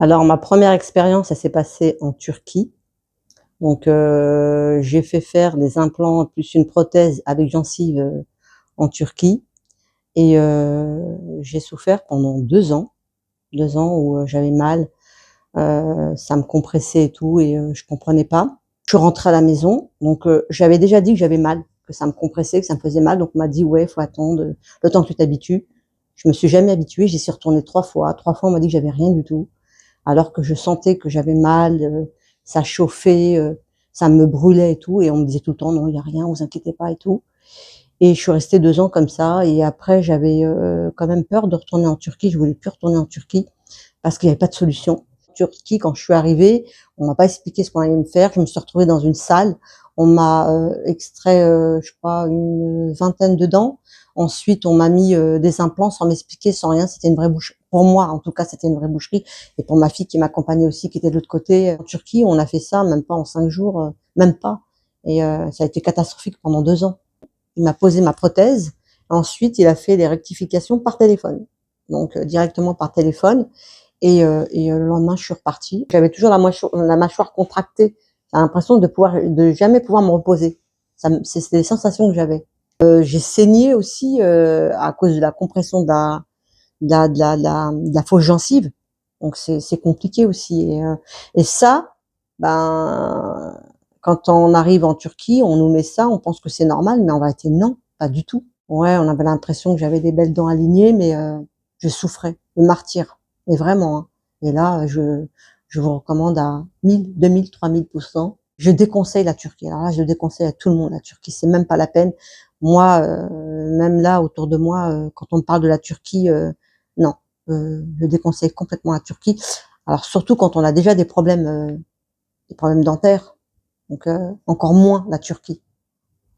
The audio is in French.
Alors ma première expérience, ça s'est passé en Turquie. Donc j'ai fait faire des implants plus une prothèse avec gencive, en Turquie et j'ai souffert pendant 2 ans. 2 ans où, j'avais mal, ça me compressait et tout et je comprenais pas. Je suis rentrée à la maison, donc j'avais déjà dit que j'avais mal, que ça me compressait, que ça me faisait mal, donc on m'a dit: «Ouais, faut attendre, le temps que tu t'habitues». Je me suis jamais habituée, j'y suis retournée 3 fois. 3 fois, on m'a dit que j'avais rien du tout. Alors que je sentais que j'avais mal, ça chauffait, ça me brûlait et tout et on me disait tout le temps: «Non, il y a rien, vous inquiétez pas» et tout et je suis restée 2 ans comme ça et après j'avais, quand même peur de retourner en Turquie. Je voulais plus retourner en Turquie parce qu'il y avait pas de solution. En Turquie, quand je suis arrivée, on m'a pas expliqué ce qu'on allait me faire. Je me suis retrouvée dans une salle, on m'a, extrait, je crois une vingtaine de dents. Ensuite, on m'a mis, des implants sans m'expliquer, sans rien. C'était une vraie bouche pour moi, en tout cas, c'était une vraie boucherie et pour ma fille qui m'accompagnait aussi, qui était de l'autre côté. En Turquie, on a fait ça même pas en 5 jours, même pas et ça a été catastrophique pendant 2 ans. Il m'a posé ma prothèse. Ensuite, il a fait les rectifications par téléphone. Donc, directement par téléphone et le lendemain, je suis repartie. J'avais toujours la mâchoire contractée. J'ai l'impression de jamais pouvoir me reposer. C'était les sensations que j'avais. J'ai saigné aussi, à cause de la compression de la fausse gencive. Donc c'est compliqué aussi et ça, ben, quand on arrive en Turquie, on nous met ça, on pense que c'est normal, mais en vérité non, pas du tout. Ouais, on avait l'impression que j'avais des belles dents alignées, mais je souffrais, le martyre, mais vraiment, hein. Et là, je vous recommande à 1000, 2000, 3000%. Je déconseille la Turquie. Alors là, je déconseille à tout le monde la Turquie, c'est même pas la peine. Moi, même là autour de moi, quand on me parle de la Turquie, non, je déconseille complètement la Turquie. Alors surtout quand on a déjà des problèmes dentaires, donc encore moins la Turquie.